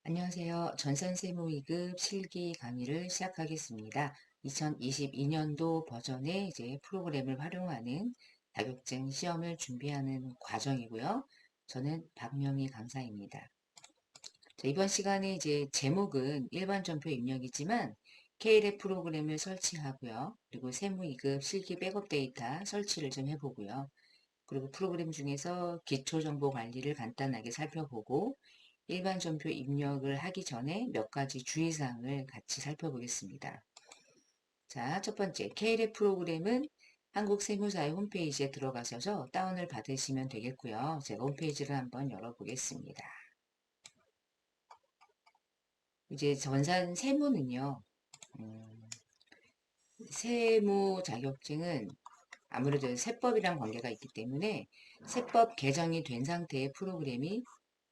안녕하세요. 전산세무이급 실기 강의를 시작하겠습니다. 2022년도 버전의 이제 프로그램을 활용하는 자격증 시험을 준비하는 과정이고요. 저는 박명희 강사입니다. 자, 이번 시간에 이제 제목은 일반 전표 입력이지만 KLF 프로그램을 설치하고요. 그리고 세무이급 실기 백업 데이터 설치를 좀 해보고요. 그리고 프로그램 중에서 기초정보 관리를 간단하게 살펴보고 일반 전표 입력을 하기 전에 몇 가지 주의사항을 같이 살펴보겠습니다. 자, 첫 번째, KLF 프로그램은 한국세무사의 홈페이지에 들어가셔서 다운을 받으시면 되겠고요. 제가 홈페이지를 한번 열어보겠습니다. 이제 전산 세무는요, 세무 자격증은 아무래도 세법이랑 관계가 있기 때문에 세법 개정이 된 상태의 프로그램이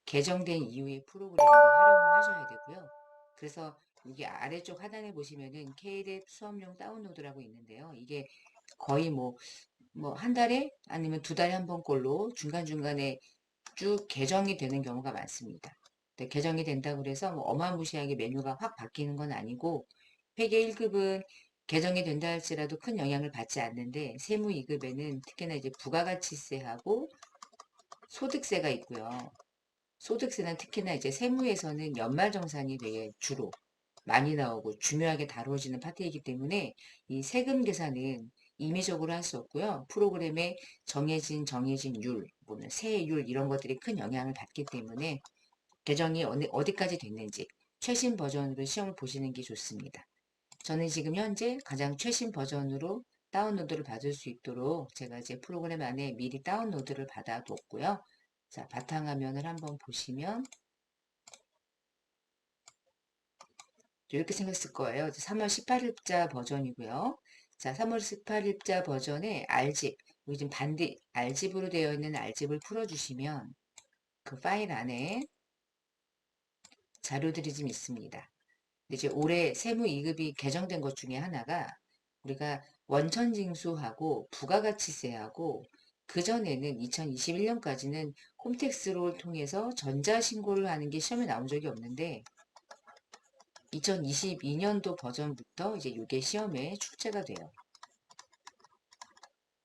개정된 이후의 프로그램으로 활용을 하셔야 되고요. 그래서 여기 아래쪽 하단에 보시면은 KDF 수업용 다운로드라고 있는데요. 이게 거의 뭐 한 달에 아니면 두 달에 한 번꼴로 중간중간에 쭉 개정이 되는 경우가 많습니다. 근데 개정이 된다고 해서 뭐 어마무시하게 메뉴가 확 바뀌는 건 아니고 회계 1급은 개정이 된다 할지라도 큰 영향을 받지 않는데 세무 2급에는 특히나 이제 부가가치세하고 소득세가 있고요. 소득세는 특히나 이제 세무에서는 연말정산이 되게 주로 많이 나오고 중요하게 다뤄지는 파트이기 때문에 이 세금 계산은 임의적으로 할 수 없고요. 프로그램에 정해진 율, 뭐는 세율 이런 것들이 큰 영향을 받기 때문에 개정이 어디까지 됐는지 최신 버전으로 시험을 보시는 게 좋습니다. 저는 지금 현재 가장 최신 버전으로 다운로드를 받을 수 있도록 제가 이제 프로그램 안에 미리 다운로드를 받아뒀고요. 자, 바탕화면을 한번 보시면 이렇게 생겼을 거예요. 3월 18일자 버전이고요. 자, 3월 18일자 버전에 R집, 여기 지금 R집으로 되어 있는 R집을 풀어주시면 그 파일 안에 자료들이 좀 있습니다. 근데 이제 올해 세무 2급이 개정된 것 중에 하나가 우리가 원천징수하고 부가가치세하고 그전에는 2021년까지는 홈택스를 통해서 전자신고를 하는 게 시험에 나온 적이 없는데 2022년도 버전부터 이제 이게 시험에 출제가 돼요.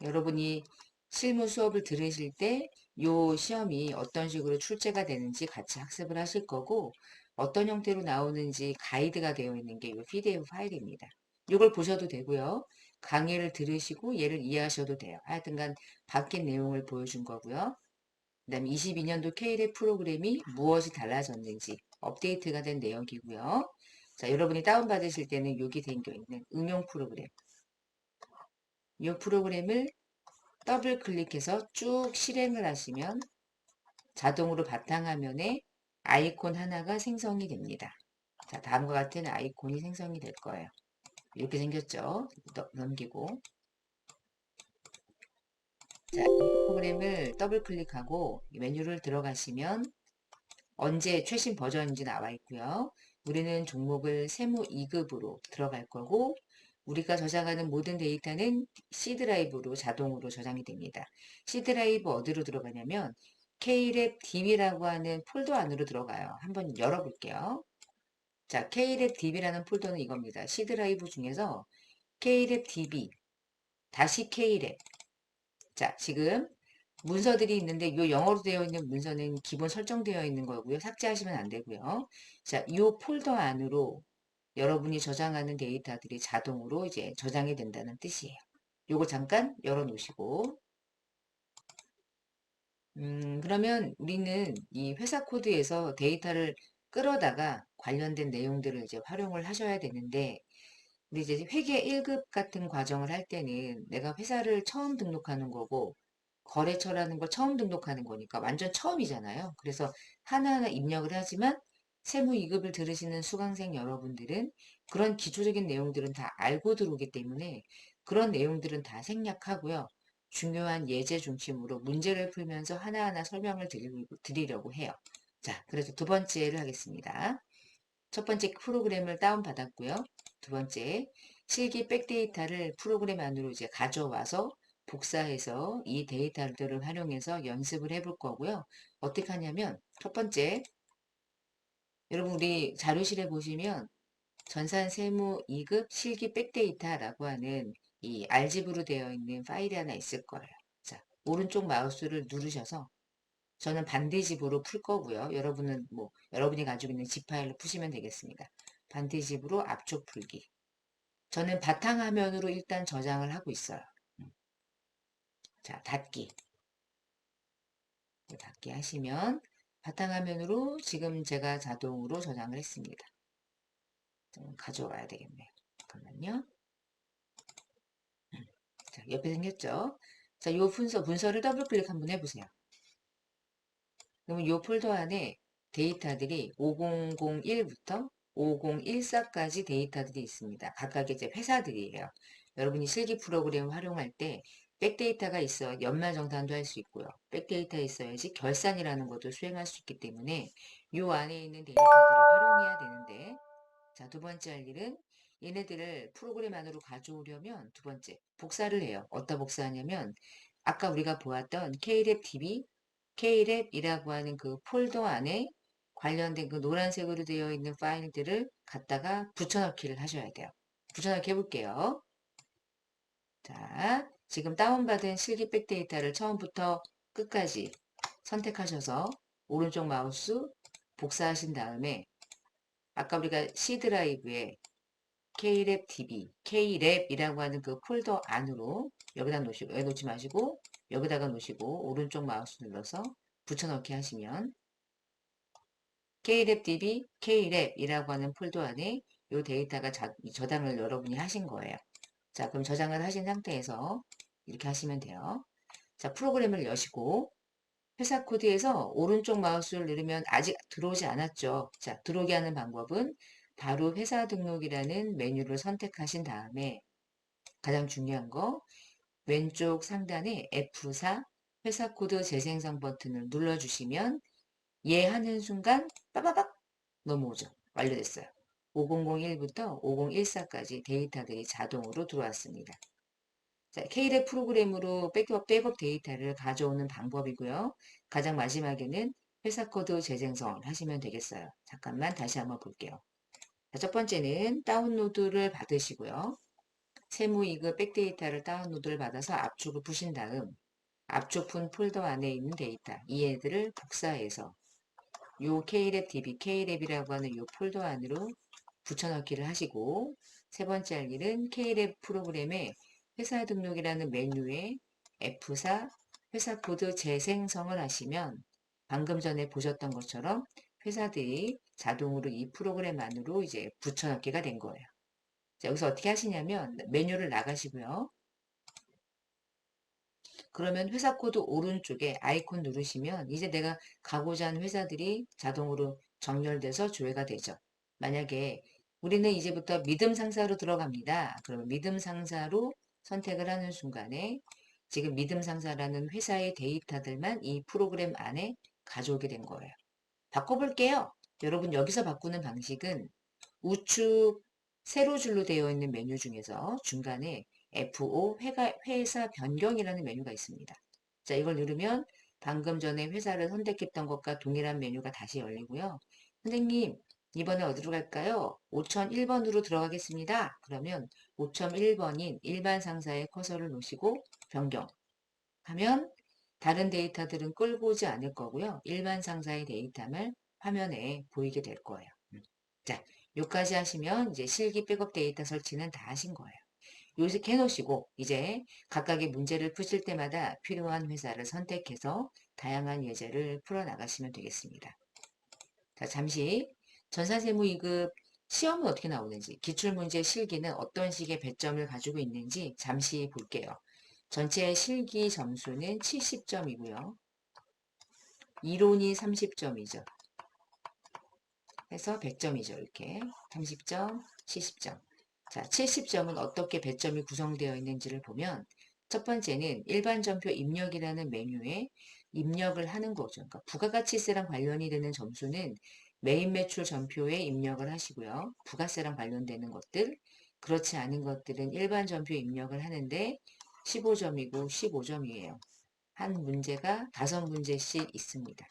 여러분이 실무 수업을 들으실 때 이 시험이 어떤 식으로 출제가 되는지 같이 학습을 하실 거고 어떤 형태로 나오는지 가이드가 되어 있는 게 이 PDF 파일입니다. 이걸 보셔도 되고요. 강의를 들으시고 얘를 이해하셔도 돼요. 하여튼간 바뀐 내용을 보여준 거고요. 그 다음에 22년도 KLF 프로그램이 무엇이 달라졌는지 업데이트가 된 내용이고요. 자, 여러분이 다운받으실 때는 여기 담겨 있는 응용 프로그램. 이 프로그램을 더블 클릭해서 쭉 실행을 하시면 자동으로 바탕화면에 아이콘 하나가 생성이 됩니다. 자, 다음과 같은 아이콘이 생성이 될 거예요. 이렇게 생겼죠? 넘기고. 자, 이 프로그램을 더블 클릭하고 메뉴를 들어가시면 언제 최신 버전인지 나와 있고요. 우리는 종목을 세무 2급으로 들어갈 거고 우리가 저장하는 모든 데이터는 C 드라이브로 자동으로 저장이 됩니다. C 드라이브 어디로 들어가냐면 KLab DB라고 하는 폴더 안으로 들어가요. 한번 열어볼게요. 자, KLab DB라는 폴더는 이겁니다. C 드라이브 중에서 KLab DB 다시 KLab. 자, 지금 문서들이 있는데 이 영어로 되어 있는 문서는 기본 설정되어 있는 거고요. 삭제하시면 안 되고요. 자, 이 폴더 안으로 여러분이 저장하는 데이터들이 자동으로 이제 저장이 된다는 뜻이에요. 요거 잠깐 열어 놓으시고 그러면 우리는 이 회사 코드에서 데이터를 끌어다가 관련된 내용들을 이제 활용을 하셔야 되는데 근데 이제 회계 1급 같은 과정을 할 때는 내가 회사를 처음 등록하는 거고 거래처라는 걸 처음 등록하는 거니까 완전 처음이잖아요. 그래서 하나하나 입력을 하지만 세무 2급을 들으시는 수강생 여러분들은 그런 기초적인 내용들은 다 알고 들어오기 때문에 그런 내용들은 다 생략하고요. 중요한 예제 중심으로 문제를 풀면서 하나하나 설명을 드리려고 해요. 자, 그래서 두 번째를 하겠습니다. 첫 번째 프로그램을 다운받았고요. 두 번째, 실기 백데이터를 프로그램 안으로 이제 가져와서 복사해서 이 데이터들을 활용해서 연습을 해볼 거고요. 어떻게 하냐면 첫 번째 여러분 우리 자료실에 보시면 전산 세무 2급 실기 백데이터라고 하는 이 알집으로 되어 있는 파일이 하나 있을 거예요. 자, 오른쪽 마우스를 누르셔서 저는 반대집으로 풀 거고요. 여러분은 뭐 여러분이 가지고 있는 집 파일로 푸시면 되겠습니다. 반대집으로 앞쪽 풀기. 저는 바탕화면으로 일단 저장을 하고 있어요. 자, 닫기. 닫기 하시면 바탕화면으로 지금 제가 자동으로 저장을 했습니다. 좀 가져와야 되겠네요. 잠깐만요. 자, 옆에 생겼죠? 자, 요 문서를 더블 클릭 한번 해보세요. 그러면 요 폴더 안에 데이터들이 5001부터 5014까지 데이터들이 있습니다. 각각의 이제 회사들이에요. 여러분이 실기 프로그램을 활용할 때 백데이터가 있어 연말정산도 할 수 있고요. 백데이터 있어야지 결산이라는 것도 수행할 수 있기 때문에 요 안에 있는 데이터들을 활용해야 되는데 자, 두 번째 할 일은 얘네들을 프로그램 안으로 가져오려면 두 번째 복사를 해요. 어디다 복사하냐면 아까 우리가 보았던 K랩 DB, K랩이라고 하는 그 폴더 안에 관련된 그 노란색으로 되어 있는 파일들을 갖다가 붙여넣기를 하셔야 돼요. 붙여넣기 해볼게요. 자, 지금 다운받은 실기 백데이터를 처음부터 끝까지 선택하셔서 오른쪽 마우스 복사하신 다음에 아까 우리가 C 드라이브에 K랩 DB, K랩이라고 하는 그 폴더 안으로 여기다 놓으시고, 여기 놓지 마시고, 여기다가 놓으시고, 오른쪽 마우스 눌러서 붙여넣기 하시면 K랩 DB, K랩이라고 하는 폴더 안에 이 데이터가 저장을 여러분이 하신 거예요. 자, 그럼 저장을 하신 상태에서 이렇게 하시면 돼요. 자, 프로그램을 여시고, 회사 코드에서 오른쪽 마우스를 누르면 아직 들어오지 않았죠. 자, 들어오게 하는 방법은 바로 회사 등록이라는 메뉴를 선택하신 다음에 가장 중요한 거 왼쪽 상단에 F4 회사 코드 재생성 버튼을 눌러주시면 예 하는 순간 빠바박 넘어오죠. 완료됐어요. 5001부터 5014까지 데이터들이 자동으로 들어왔습니다. 자, K랩 프로그램으로 백업 데이터를 가져오는 방법이고요. 가장 마지막에는 회사 코드 재생성을 하시면 되겠어요. 잠깐만 다시 한번 볼게요. 자, 첫 번째는 다운로드를 받으시고요. 세무이그 백데이터를 다운로드를 받아서 압축을 푸신 다음 압축 푼 폴더 안에 있는 데이터 이 애들을 복사해서 요 K랩 DB, K랩이라고 하는 요 폴더 안으로 붙여넣기를 하시고 세 번째 할 일은 K랩 프로그램에 회사 등록이라는 메뉴에 F4 회사 코드 재생성을 하시면 방금 전에 보셨던 것처럼 회사들이 자동으로 이 프로그램 안으로 이제 붙여넣기가 된 거예요. 자, 여기서 어떻게 하시냐면 메뉴를 나가시고요. 그러면 회사 코드 오른쪽에 아이콘 누르시면 이제 내가 가고자 하는 회사들이 자동으로 정렬돼서 조회가 되죠. 만약에 우리는 이제부터 믿음 상사로 들어갑니다. 그러면 믿음 상사로 선택을 하는 순간에 지금 믿음 상사라는 회사의 데이터들만 이 프로그램 안에 가져오게 된 거예요. 바꿔볼게요. 여러분 여기서 바꾸는 방식은 우측 세로 줄로 되어 있는 메뉴 중에서 중간에 F5 회사 변경이라는 메뉴가 있습니다. 자, 이걸 누르면 방금 전에 회사를 선택했던 것과 동일한 메뉴가 다시 열리고요. 선생님, 이번에 어디로 갈까요? 5001번으로 들어가겠습니다. 그러면 5001번인 일반 상사의 커서를 놓으시고 변경 하면 다른 데이터들은 끌고 오지 않을 거고요. 일반 상사의 데이터만 화면에 보이게 될 거예요. 자, 요까지 하시면 이제 실기 백업 데이터 설치는 다 하신 거예요. 요식 해놓으시고 이제 각각의 문제를 푸실 때마다 필요한 회사를 선택해서 다양한 예제를 풀어나가시면 되겠습니다. 자, 잠시 전사세무 2급 시험은 어떻게 나오는지, 기출문제 실기는 어떤 식의 배점을 가지고 있는지 잠시 볼게요. 전체 실기 점수는 70점이고요. 이론이 30점이죠. 해서 100점이죠. 이렇게 30점, 70점. 자, 70점은 어떻게 배점이 구성되어 있는지를 보면 첫 번째는 일반 점표 입력이라는 메뉴에 입력을 하는 거죠. 그러니까 부가가치세랑 관련이 되는 점수는 메인 매출 점표에 입력을 하시고요. 부가세랑 관련되는 것들, 그렇지 않은 것들은 일반 점표 입력을 하는데 15점이고 15점이에요. 한 문제가 5문제씩 있습니다.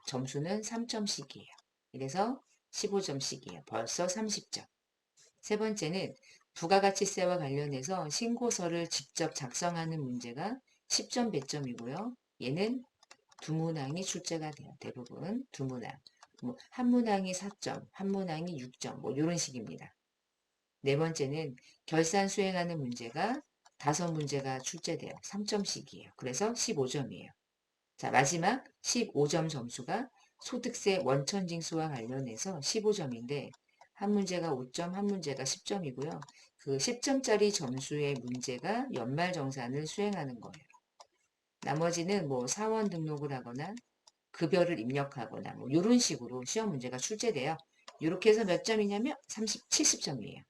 점수는 3점씩이에요. 이래서 15점씩이에요. 벌써 30점. 세 번째는 부가가치세와 관련해서 신고서를 직접 작성하는 문제가 10점 배점이고요. 얘는 두 문항이 출제가 돼요. 대부분 두 문항. 뭐 한 문항이 4점, 한 문항이 6점, 뭐 이런 식입니다. 네 번째는 결산 수행하는 문제가 5문제가 출제돼요. 3점씩이에요. 그래서 15점이에요. 자, 마지막 15점 점수가 소득세 원천징수와 관련해서 15점인데 한 문제가 5점, 한 문제가 10점이고요. 그 10점짜리 점수의 문제가 연말정산을 수행하는 거예요. 나머지는 뭐 사원 등록을 하거나 급여를 입력하거나 뭐 이런 식으로 시험 문제가 출제돼요. 이렇게 해서 몇 점이냐면 70점이에요.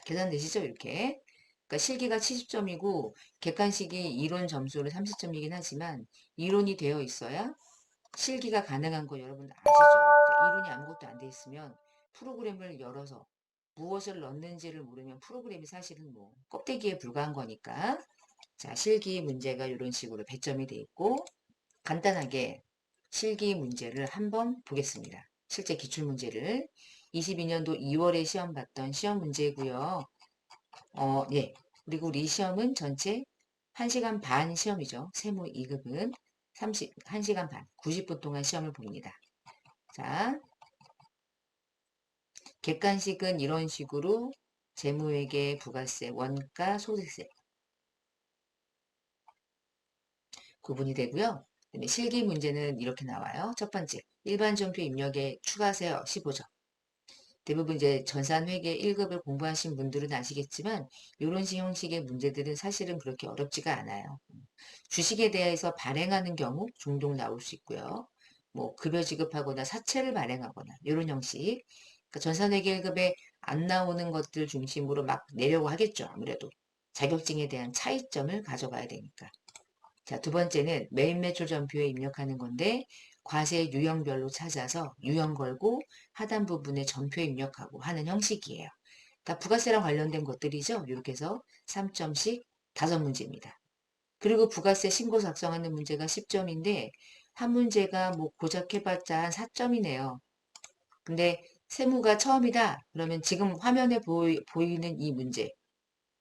계산되시죠? 이렇게. 그러니까 실기가 70점이고 객관식이 이론 점수로 30점이긴 하지만 이론이 되어 있어야 실기가 가능한 거 여러분 아시죠? 이론이 아무것도 안 돼 있으면 프로그램을 열어서 무엇을 넣는지를 모르면 프로그램이 사실은 뭐 껍데기에 불과한 거니까. 자, 실기 문제가 이런 식으로 배점이 돼 있고 간단하게 실기 문제를 한번 보겠습니다. 실제 기출문제를 22년도 2월에 시험 봤던 시험 문제고요. 예. 그리고 우리 시험은 전체 1시간 반 시험이죠. 세무 2급은 1시간 반, 90분 동안 시험을 봅니다. 자, 객관식은 이런 식으로 재무회계, 부가세, 원가, 소득세 구분이 되고요. 그다음에 실기 문제는 이렇게 나와요. 첫 번째, 일반 전표 입력에 추가하세요. 15점. 대부분 이제 전산회계 1급을 공부하신 분들은 아시겠지만 이런 형식의 문제들은 사실은 그렇게 어렵지가 않아요. 주식에 대해서 발행하는 경우 종종 나올 수 있고요. 뭐 급여 지급하거나 사채를 발행하거나 이런 형식. 그러니까 전산회계 1급에 안 나오는 것들 중심으로 막 내려고 하겠죠. 아무래도 자격증에 대한 차이점을 가져가야 되니까. 자, 두 번째는 매입 매출 전표에 입력하는 건데 과세 유형별로 찾아서 유형 걸고 하단 부분에 전표 입력하고 하는 형식이에요. 다 부가세랑 관련된 것들이죠. 이렇게 해서 3점씩 5문제입니다. 그리고 부가세 신고 작성하는 문제가 10점인데 한 문제가 뭐 고작 해봤자 한 4점이네요. 근데 세무가 처음이다. 그러면 지금 화면에 보이는 이 문제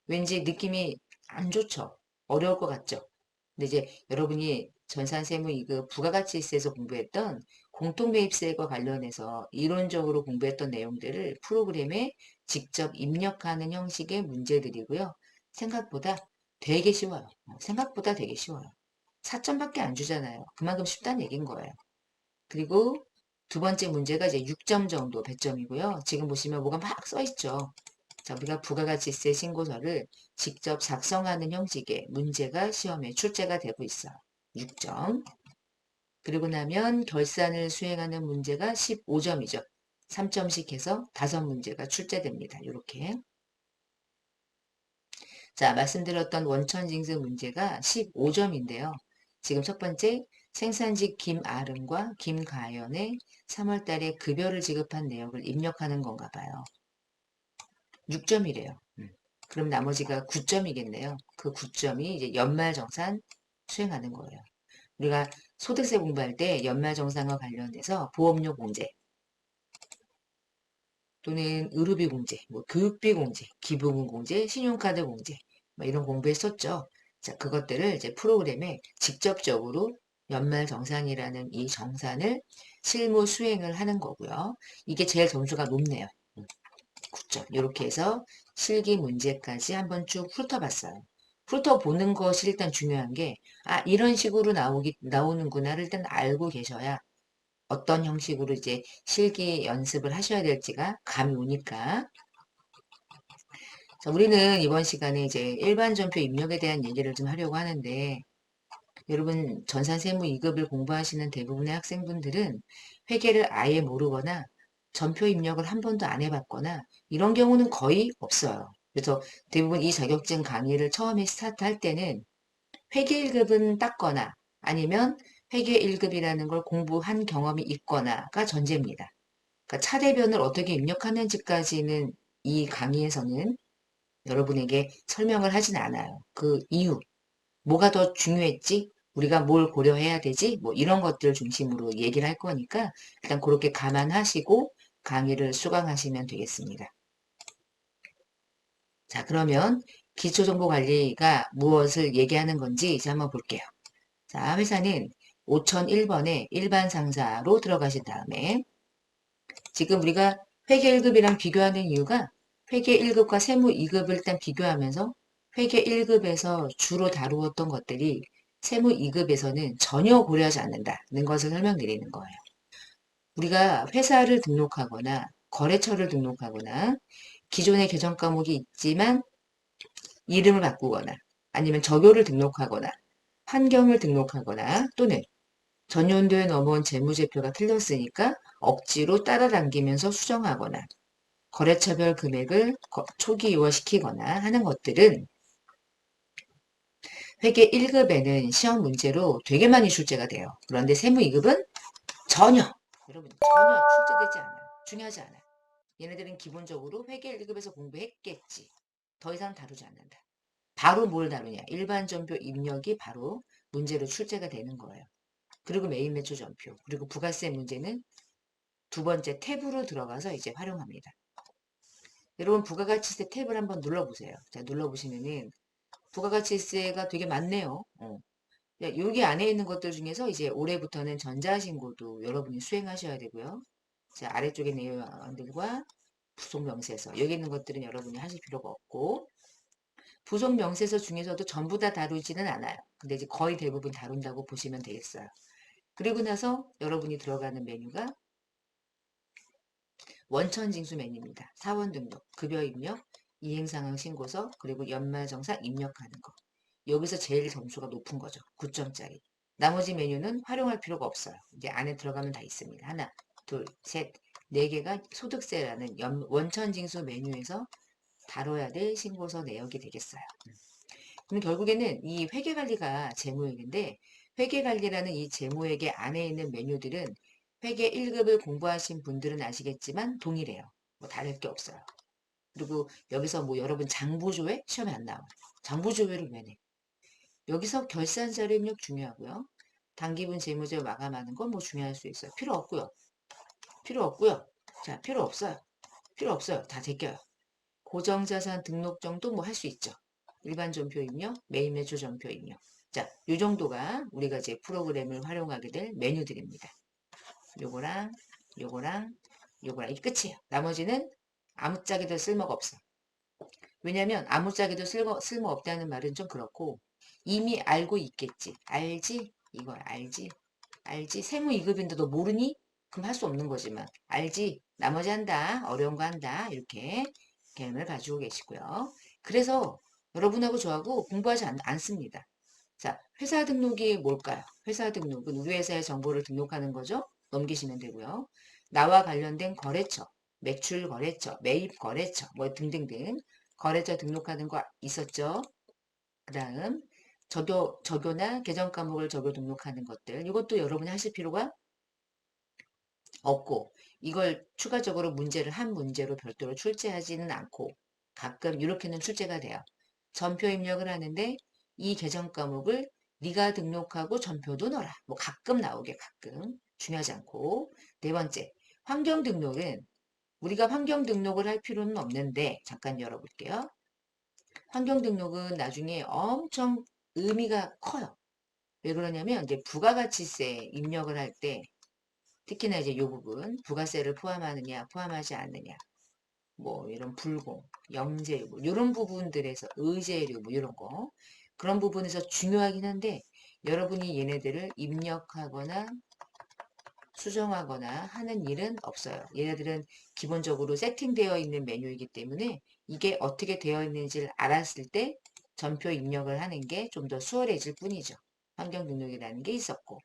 왠지 느낌이 안 좋죠. 어려울 것 같죠. 근데 이제 여러분이 전산세무 이거 부가가치세에서 공부했던 공통매입세과 관련해서 이론적으로 공부했던 내용들을 프로그램에 직접 입력하는 형식의 문제들이고요. 생각보다 되게 쉬워요. 생각보다 되게 쉬워요. 4점밖에 안 주잖아요. 그만큼 쉽다는 얘기인 거예요. 그리고 두 번째 문제가 이제 6점 정도 배점이고요. 지금 보시면 뭐가 막 써 있죠. 자, 우리가 부가가치세 신고서를 직접 작성하는 형식의 문제가 시험에 출제가 되고 있어요. 6점. 그리고 나면 결산을 수행하는 문제가 15점이죠. 3점씩 해서 5문제가 출제됩니다. 이렇게. 자, 말씀드렸던 원천징수 문제가 15점인데요. 지금 첫 번째 생산직 김아름과 김가연의 3월 달에 급여를 지급한 내역을 입력하는 건가 봐요. 6점이래요. 그럼 나머지가 9점이겠네요. 그 9점이 이제 연말정산 수행하는 거예요. 우리가 소득세 공부할 때 연말정산과 관련돼서 보험료 공제 또는 의료비 공제, 뭐 교육비 공제, 기부금 공제, 신용카드 공제 뭐 이런 공부했었죠. 자, 그것들을 이제 프로그램에 직접적으로 연말정산이라는 이 정산을 실무 수행을 하는 거고요. 이게 제일 점수가 높네요. 9점. 이렇게 해서 실기 문제까지 한번 쭉 훑어봤어요. 훑어보는 것이 일단 중요한 게, 아, 이런 식으로 나오는구나를 일단 알고 계셔야 어떤 형식으로 이제 실기 연습을 하셔야 될지가 감이 오니까. 자, 우리는 이번 시간에 이제 일반 전표 입력에 대한 얘기를 좀 하려고 하는데, 여러분 전산세무 2급을 공부하시는 대부분의 학생분들은 회계를 아예 모르거나 전표 입력을 한 번도 안 해봤거나 이런 경우는 거의 없어요. 그래서 대부분 이 자격증 강의를 처음에 스타트할 때는 회계 1급은 땄거나 아니면 회계 1급이라는 걸 공부한 경험이 있거나가 전제입니다. 그러니까 차대변을 어떻게 입력하는지까지는 이 강의에서는 여러분에게 설명을 하진 않아요. 그 이유, 뭐가 더 중요했지? 우리가 뭘 고려해야 되지? 뭐 이런 것들 중심으로 얘기를 할 거니까 일단 그렇게 감안하시고 강의를 수강하시면 되겠습니다. 자, 그러면 기초정보관리가 무엇을 얘기하는 건지 이제 한번 볼게요. 자, 회사는 5001번에 일반 상사로 들어가신 다음에 지금 우리가 회계 1급이랑 비교하는 이유가 회계 1급과 세무 2급을 일단 비교하면서 회계 1급에서 주로 다루었던 것들이 세무 2급에서는 전혀 고려하지 않는다는 것을 설명드리는 거예요. 우리가 회사를 등록하거나 거래처를 등록하거나 기존의 계정 과목이 있지만 이름을 바꾸거나 아니면 적요를 등록하거나 환경을 등록하거나 또는 전년도에 넘어온 재무제표가 틀렸으니까 억지로 따라당기면서 수정하거나 거래처별 금액을 초기화시키거나 하는 것들은 회계 1급에는 시험 문제로 되게 많이 출제가 돼요. 그런데 세무 2급은 전혀, 여러분 전혀 출제되지 않아요. 중요하지 않아요. 얘네들은 기본적으로 회계 1급에서 공부했겠지. 더 이상 다루지 않는다. 바로 뭘 다루냐. 일반 전표 입력이 바로 문제로 출제가 되는 거예요. 그리고 메인 매출 전표, 그리고 부가세 문제는 두 번째 탭으로 들어가서 이제 활용합니다. 여러분 부가가치세 탭을 한번 눌러보세요. 자, 눌러보시면은 부가가치세가 되게 많네요. 여기 안에 있는 것들 중에서 이제 올해부터는 전자신고도 여러분이 수행하셔야 되고요. 자, 아래쪽에 내용들과 부속명세서 여기 있는 것들은 여러분이 하실 필요가 없고 부속명세서 중에서도 전부 다 다루지는 않아요. 근데 이제 거의 대부분 다룬다고 보시면 되겠어요. 그리고 나서 여러분이 들어가는 메뉴가 원천징수 메뉴입니다. 사원 등록, 급여 입력, 이행상황 신고서, 그리고 연말정산 입력하는 거. 여기서 제일 점수가 높은 거죠. 9점짜리. 나머지 메뉴는 활용할 필요가 없어요. 이제 안에 들어가면 다 있습니다. 하나, 둘, 셋, 네 개가 소득세라는 원천징수 메뉴에서 다뤄야 될 신고서 내역이 되겠어요. 그럼 결국에는 이 회계관리가 재무회계인데 회계관리라는 이 재무회계 안에 있는 메뉴들은 회계 1급을 공부하신 분들은 아시겠지만 동일해요. 뭐 다를 게 없어요. 그리고 여기서 뭐 여러분 장부조회 시험에 안 나와요. 장부조회를 왜 내? 여기서 결산자료 입력 중요하고요. 당기분 재무제표 마감하는 건 뭐 중요할 수 있어요. 필요 없고요. 필요 없고요. 자, 필요 없어요. 필요 없어요. 다 제껴요. 고정자산 등록 정도 뭐 할 수 있죠. 일반 전표 입력, 메인 매출 전표 입력. 자, 요 정도가 우리가 이제 프로그램을 활용하게 될 메뉴들입니다. 요거랑, 요거랑, 요거랑 이게 끝이에요. 나머지는 아무짝에도 쓸모가 없어. 왜냐면 아무짝에도 쓸모 없다는 말은 좀 그렇고 이미 알고 있겠지. 알지? 이걸 알지? 알지? 세무 2급인데 너 모르니? 그럼 할 수 없는 거지만 알지? 나머지 한다. 어려운 거 한다. 이렇게 개념을 가지고 계시고요. 그래서 여러분하고 저하고 공부하지 않습니다. 자, 회사 등록이 뭘까요? 회사 등록은 우리 회사의 정보를 등록하는 거죠. 넘기시면 되고요. 나와 관련된 거래처, 매출 거래처, 매입 거래처, 뭐 등등등 거래처 등록하는 거 있었죠. 그 다음 적요나 계정 과목을 적요 등록하는 것들 이것도 여러분이 하실 필요가 없고 이걸 추가적으로 문제를 한 문제로 별도로 출제하지는 않고 가끔 이렇게는 출제가 돼요. 전표 입력을 하는데 이 계정 과목을 네가 등록하고 전표도 넣어라. 뭐 가끔 나오게 가끔 중요하지 않고 네 번째 환경 등록은 우리가 환경 등록을 할 필요는 없는데 잠깐 열어볼게요. 환경 등록은 나중에 엄청 의미가 커요. 왜 그러냐면 이제 부가가치세 입력을 할 때 특히나 이제 이 부분 부가세를 포함하느냐 포함하지 않느냐 뭐 이런 불공, 영재료 뭐 이런 부분들에서 의제료 뭐 이런 거 그런 부분에서 중요하긴 한데 여러분이 얘네들을 입력하거나 수정하거나 하는 일은 없어요. 얘네들은 기본적으로 세팅되어 있는 메뉴이기 때문에 이게 어떻게 되어 있는지를 알았을 때 전표 입력을 하는 게 좀 더 수월해질 뿐이죠. 환경 등록이라는 게 있었고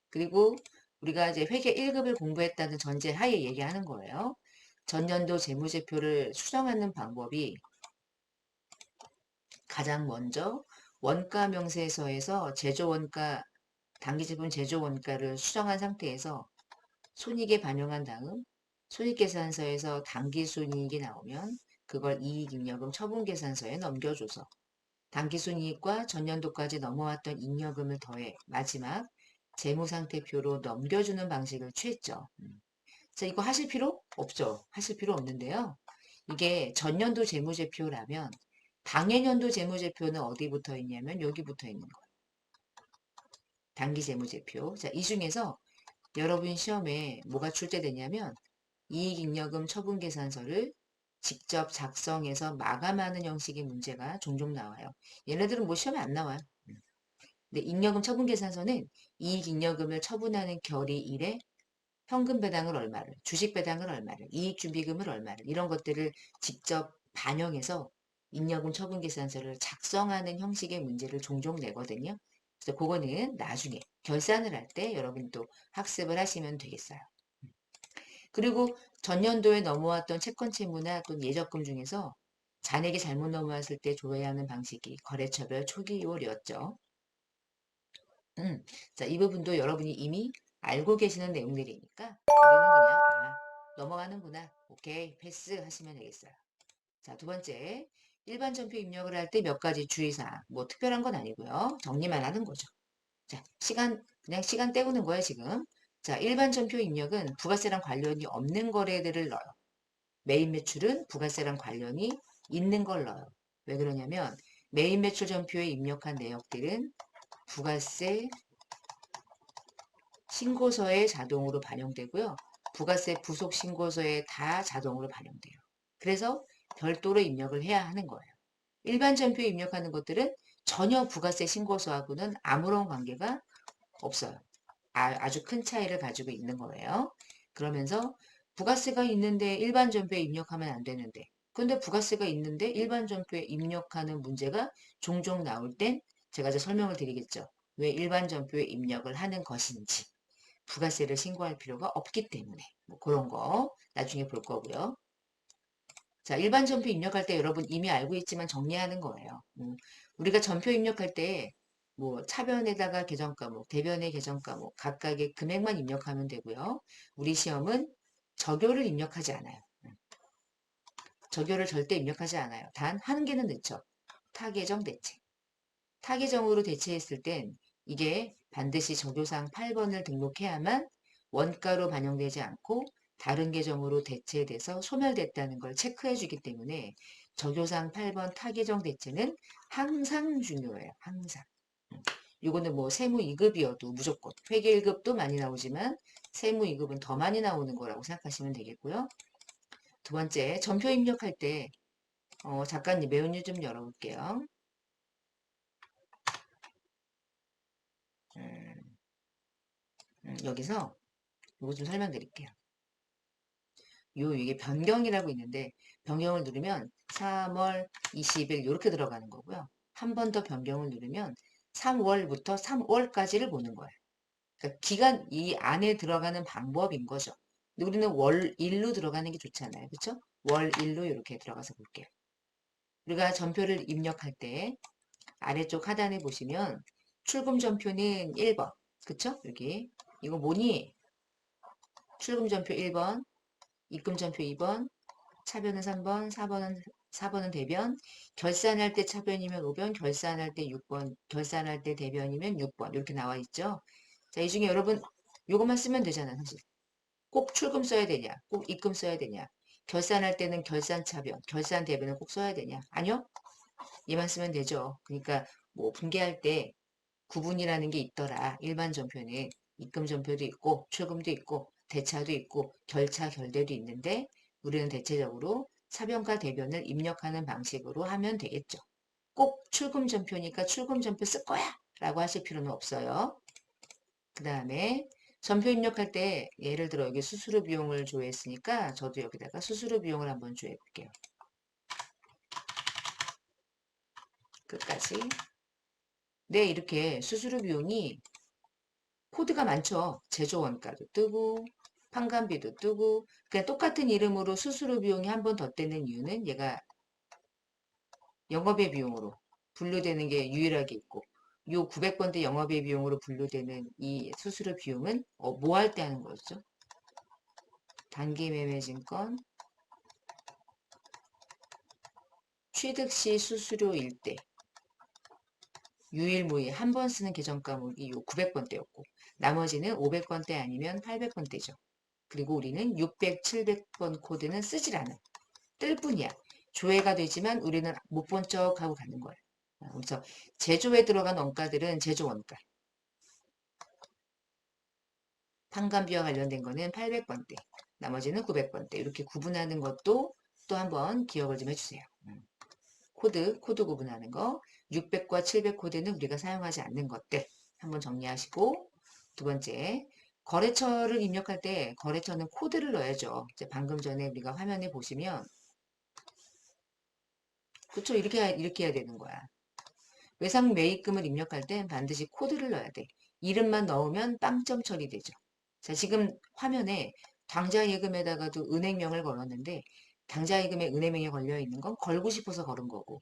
그리고 우리가 이제 회계 1급을 공부했다는 전제 하에 얘기하는 거예요. 전년도 재무제표를 수정하는 방법이 가장 먼저 원가 명세서에서 제조원가 당기지분 제조원가를 수정한 상태에서 손익에 반영한 다음 손익계산서에서 당기순이익이 나오면 그걸 이익잉여금 처분계산서에 넘겨줘서 당기순이익과 전년도까지 넘어왔던 잉여금을 더해 마지막 재무상태표로 넘겨주는 방식을 취했죠. 자, 이거 하실 필요 없죠. 하실 필요 없는데요. 이게 전년도 재무제표라면 당해년도 재무제표는 어디 붙어 있냐면 여기 붙어 있는 거예요. 당기재무제표. 자, 이 중에서 여러분 시험에 뭐가 출제되냐면 이익잉여금 처분계산서를 직접 작성해서 마감하는 형식의 문제가 종종 나와요. 얘네들은 뭐 시험에 안 나와요. 근데 잉여금 처분계산서는 이익잉여금을 처분하는 결의일에 현금 배당을 얼마를, 주식 배당을 얼마를, 이익준비금을 얼마를 이런 것들을 직접 반영해서 잉여금 처분계산서를 작성하는 형식의 문제를 종종 내거든요. 그래서 그거는 나중에 결산을 할 때 여러분 또 학습을 하시면 되겠어요. 그리고 전년도에 넘어왔던 채권 채무나 또 예적금 중에서 잔액이 잘못 넘어왔을 때 조회하는 방식이 거래처별 초기이월이었죠. 자, 이 부분도 여러분이 이미 알고 계시는 내용들이니까 우리는 그냥 넘어가는구나. 오케이, 패스 하시면 되겠어요. 자, 두 번째, 일반 전표 입력을 할 때 몇 가지 주의사항. 뭐 특별한 건 아니고요. 정리만 하는 거죠. 자, 그냥 시간 때우는 거예요, 지금. 자, 일반 전표 입력은 부가세랑 관련이 없는 거래들을 넣어요. 메인 매출은 부가세랑 관련이 있는 걸 넣어요. 왜 그러냐면 메인 매출 전표에 입력한 내역들은 부가세 신고서에 자동으로 반영되고요. 부가세 부속 신고서에 다 자동으로 반영돼요. 그래서 별도로 입력을 해야 하는 거예요. 일반 전표에 입력하는 것들은 전혀 부가세 신고서하고는 아무런 관계가 없어요. 아주 큰 차이를 가지고 있는 거예요. 그러면서 부가세가 있는데 일반 전표에 입력하면 안 되는데 근데 부가세가 있는데 일반 전표에 입력하는 문제가 종종 나올 땐 제가 이제 설명을 드리겠죠. 왜 일반 전표에 입력을 하는 것인지 부가세를 신고할 필요가 없기 때문에 뭐 그런 거 나중에 볼 거고요. 자, 일반 전표 입력할 때 여러분 이미 알고 있지만 정리하는 거예요. 우리가 전표 입력할 때 뭐 차변에다가 계정 과목, 대변에 계정 과목 각각의 금액만 입력하면 되고요. 우리 시험은 적요를 입력하지 않아요. 적요를 절대 입력하지 않아요. 단 한 개는 넣죠. 타계정 대체. 타계정으로 대체했을 땐 이게 반드시 적요상 8번을 등록해야만 원가로 반영되지 않고 다른 계정으로 대체돼서 소멸됐다는 걸 체크해 주기 때문에 적요상 8번 타계정 대체는 항상 중요해요. 항상. 이거는 뭐 세무 2급이어도 무조건 회계 1급도 많이 나오지만 세무 2급은 더 많이 나오는 거라고 생각하시면 되겠고요. 두 번째, 전표 입력할 때 작가님 메뉴 좀 열어볼게요. 음, 여기서 이거 좀 설명드릴게요. 이게 변경이라고 있는데 변경을 누르면 3월 20일 이렇게 들어가는 거고요. 한 번 더 변경을 누르면 3월부터 3월까지를 보는 거예요. 그러니까 기간 이 안에 들어가는 방법인 거죠. 근데 우리는 월일로 들어가는 게 좋잖아요. 그렇죠? 월일로 이렇게 들어가서 볼게요. 우리가 전표를 입력할 때 아래쪽 하단에 보시면 출금 전표는 1번. 그쵸? 여기 이거 뭐니? 출금 전표 1번, 입금 전표 2번, 차변은 3번, 4번은 대변, 결산할 때 차변이면 5번, 결산할 때 6번, 결산할 때 대변이면 6번 이렇게 나와 있죠. 자, 이 중에 여러분 요것만 쓰면 되잖아, 사실. 꼭 출금 써야 되냐? 꼭 입금 써야 되냐? 결산할 때는 결산 차변, 결산 대변을 꼭 써야 되냐? 아니요? 얘만 쓰면 되죠. 그러니까 뭐 분개할 때 구분이라는 게 있더라. 일반 전표는 입금 전표도 있고 출금도 있고 대차도 있고 결차 결대도 있는데 우리는 대체적으로 차변과 대변을 입력하는 방식으로 하면 되겠죠. 꼭 출금 전표니까 출금 전표 쓸 거야 라고 하실 필요는 없어요. 그 다음에 전표 입력할 때 예를 들어 여기 수수료 비용을 조회했으니까 저도 여기다가 수수료 비용을 한번 조회해 볼게요. 끝까지. 네, 이렇게 수수료 비용이 코드가 많죠. 제조 원가도 뜨고 판관비도 뜨고 그냥 똑같은 이름으로 수수료 비용이 한 번 더 뜨는 이유는 얘가 영업의 비용으로 분류되는 게 유일하게 있고 요 900번대 영업의 비용으로 분류되는 이 수수료 비용은 뭐 할 때 하는 거였죠? 단기매매증권 취득 시 수수료일 때 유일무이 한 번 쓰는 계정 과목이 요 900번대였고 나머지는 500번대 아니면 800번대죠. 그리고 우리는 600, 700번 코드는 쓰질 않아. 뜰 뿐이야. 조회가 되지만 우리는 못 본 척하고 가는 거야. 그래서 제조에 들어간 원가들은 제조 원가. 판관비와 관련된 거는 800번대, 나머지는 900번대. 이렇게 구분하는 것도 또 한번 기억을 좀 해주세요. 코드 구분하는 거. 600과 700 코드는 우리가 사용하지 않는 것들 한번 정리하시고, 두 번째, 거래처를 입력할 때 거래처는 코드를 넣어야죠. 이제 방금 전에 우리가 화면에 보시면 그쵸, 이렇게 해야 되는 거야. 외상 매입금을 입력할 땐 반드시 코드를 넣어야 돼. 이름만 넣으면 빵점 처리되죠. 자, 지금 화면에 당좌예금에다가도 은행명을 걸었는데 당좌예금에 은행명이 걸려 있는 건 걸고 싶어서 걸은 거고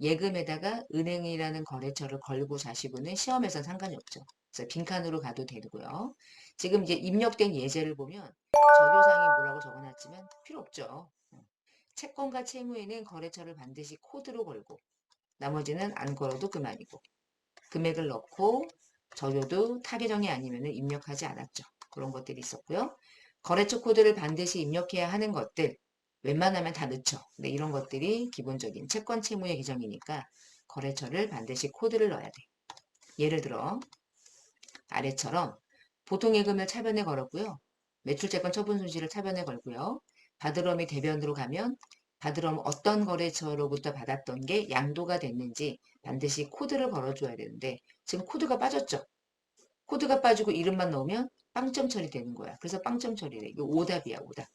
예금에다가 은행이라는 거래처를 걸고 자시고는 시험에선 상관이 없죠. 그래서 빈칸으로 가도 되고요. 지금 이제 입력된 예제를 보면 적요상이 뭐라고 적어놨지만 필요 없죠. 채권과 채무에는 거래처를 반드시 코드로 걸고 나머지는 안 걸어도 그만이고 금액을 넣고 저조도 타계정이 아니면 입력하지 않았죠. 그런 것들이 있었고요. 거래처 코드를 반드시 입력해야 하는 것들 웬만하면 다 넣죠. 근데 이런 것들이 기본적인 채권 채무의 규정이니까 거래처를 반드시 코드를 넣어야 돼. 예를 들어 아래처럼 보통예금을 차변에 걸었고요. 매출채권 처분 손실을 차변에 걸고요. 받으러미 대변으로 가면 받으러면 어떤 거래처로부터 받았던 게 양도가 됐는지 반드시 코드를 걸어줘야 되는데 지금 코드가 빠졌죠. 코드가 빠지고 이름만 넣으면 빵점 처리되는 거야. 그래서 빵점 처리래. 이거 오답이야, 오답.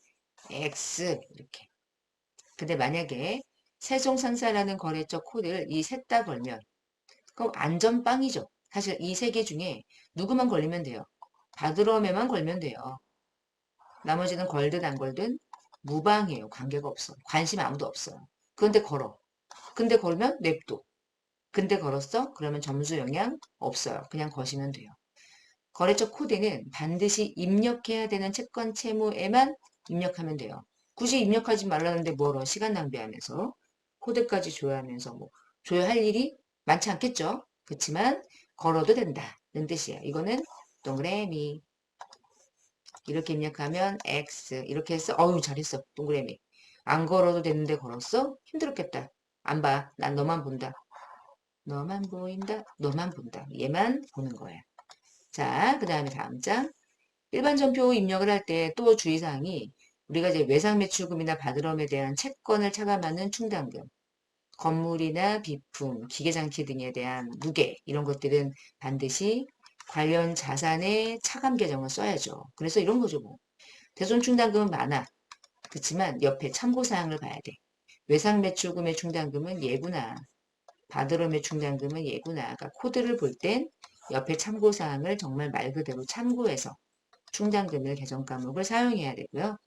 X 이렇게. 근데 만약에 세종상사라는 거래처 코드를 이 셋 다 걸면 그럼 안전빵이죠. 사실 이 세 개 중에 누구만 걸리면 돼요. 받으러매만 걸면 돼요. 나머지는 걸든 안 걸든 무방이에요. 관계가 없어. 관심 아무도 없어요. 그런데 걸어. 근데 걸면 냅둬. 근데 걸었어? 그러면 점수 영향 없어요. 그냥 거시면 돼요. 거래처 코드는 반드시 입력해야 되는 채권 채무에만 입력하면 돼요. 굳이 입력하지 말라는데 뭐로 시간 낭비하면서 코드까지 조회하면서 뭐 조회할 일이 많지 않겠죠. 그렇지만 걸어도 된다는 뜻이에요. 이거는 동그라미 이렇게 입력하면 X 이렇게 해서 어유 잘했어 동그라미 안 걸어도 되는데 걸었어? 힘들었겠다. 안 봐. 난 너만 본다. 너만 보인다. 너만 본다. 얘만 보는 거야. 자, 그 다음에 다음 장. 일반 전표 입력을 할 때 또 주의사항이 우리가 이제 외상매출금이나 받으럼에 대한 채권을 차감하는 충당금, 건물이나 비품, 기계장치 등에 대한 누계 이런 것들은 반드시 관련 자산의 차감 계정을 써야죠. 그래서 이런 거죠. 뭐. 대손충당금은 많아. 그렇지만 옆에 참고사항을 봐야 돼. 외상매출금의 충당금은 예구나. 받으럼의 충당금은 예구나. 그러니까 코드를 볼 땐 옆에 참고사항을 정말 말 그대로 참고해서 충당금을 계정 과목을 사용해야 되고요.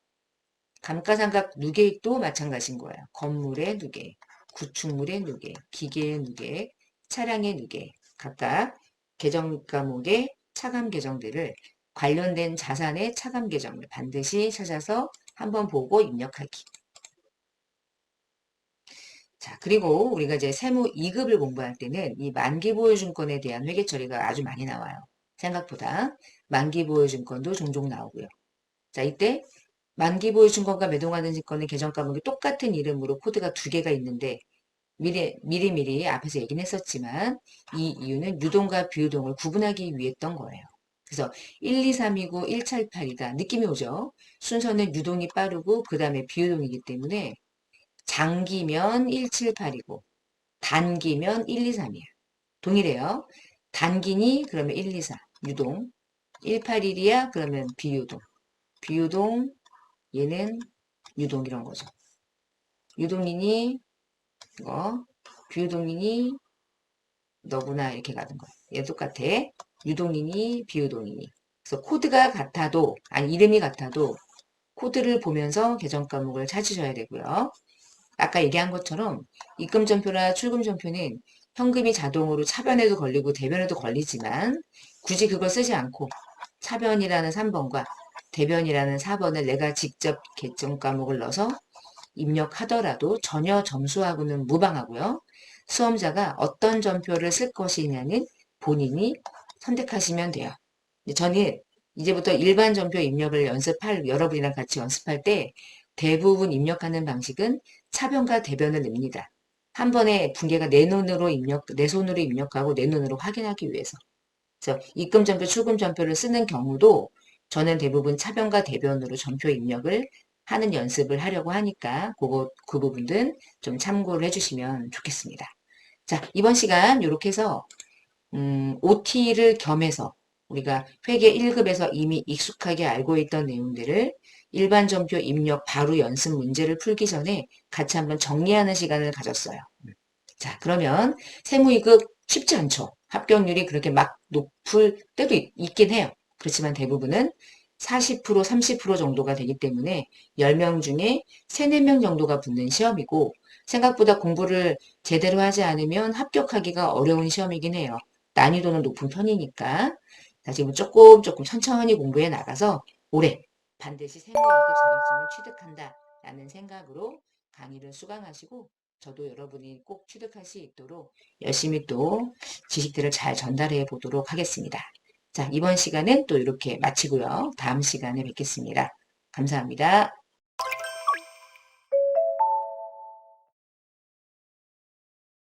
감가상각 누계액도 마찬가지인 거예요. 건물의 누계, 구축물의 누계, 기계의 누계, 차량의 누계 각각 계정 과목의 차감 계정들을 관련된 자산의 차감 계정을 반드시 찾아서 한번 보고 입력하기. 자, 그리고 우리가 이제 세무 2급을 공부할 때는 이 만기보유증권에 대한 회계 처리가 아주 많이 나와요. 생각보다 만기보유증권도 종종 나오고요. 자, 이때 만기보유증권과 매도가는 증권의 계정 과목이 똑같은 이름으로 코드가 두 개가 있는데 미리 앞에서 얘기는 했었지만 이 이유는 유동과 비유동을 구분하기 위했던 거예요. 그래서 1, 2, 3이고 178이다. 느낌이 오죠? 순서는 유동이 빠르고 그 다음에 비유동이기 때문에 장기면 178이고 단기면 1, 2, 3이야. 동일해요. 단기니 그러면 1, 2, 4 유동 181이야 그러면 비유동 비유동 얘는 유동 이런 거죠. 유동이니 이거 비유동이니 너구나 이렇게 가는 거예요. 얘 똑같아. 유동이니 비유동이니. 그래서 코드가 같아도 아니 이름이 같아도 코드를 보면서 계정 과목을 찾으셔야 되고요. 아까 얘기한 것처럼 입금전표나 출금전표는 현금이 자동으로 차변에도 걸리고 대변에도 걸리지만 굳이 그걸 쓰지 않고 차변이라는 3번과 대변이라는 4번을 내가 직접 계정 과목을 넣어서 입력하더라도 전혀 점수하고는 무방하고요. 수험자가 어떤 전표를 쓸 것이냐는 본인이 선택하시면 돼요. 저는 이제부터 일반 전표 입력을 여러분이랑 같이 연습할 때 대부분 입력하는 방식은 차변과 대변을 냅니다. 한 번에 붕괴가 내 손으로 입력하고 내 눈으로 확인하기 위해서. 그래서 입금 전표, 출금 전표를 쓰는 경우도 저는 대부분 차변과 대변으로 전표 입력을 하는 연습을 하려고 하니까 그 부분은 좀 참고를 해주시면 좋겠습니다. 자, 이번 시간 이렇게 해서 OT를 겸해서 우리가 회계 1급에서 이미 익숙하게 알고 있던 내용들을 일반 전표 입력 바로 연습 문제를 풀기 전에 같이 한번 정리하는 시간을 가졌어요. 자, 그러면 세무이급 쉽지 않죠. 합격률이 그렇게 막 높을 때도 있긴 해요. 그렇지만 대부분은 40%, 30% 정도가 되기 때문에 10명 중에 3, 4명 정도가 붙는 시험이고 생각보다 공부를 제대로 하지 않으면 합격하기가 어려운 시험이긴 해요. 난이도는 높은 편이니까. 자, 지금 조금 천천히 공부해 나가서 올해 반드시 세무 2급 자격증을 취득한다 라는 생각으로 강의를 수강하시고 저도 여러분이 꼭 취득할 수 있도록 열심히 또 지식들을 잘 전달해 보도록 하겠습니다. 자, 이번 시간은 또 이렇게 마치고요. 다음 시간에 뵙겠습니다. 감사합니다.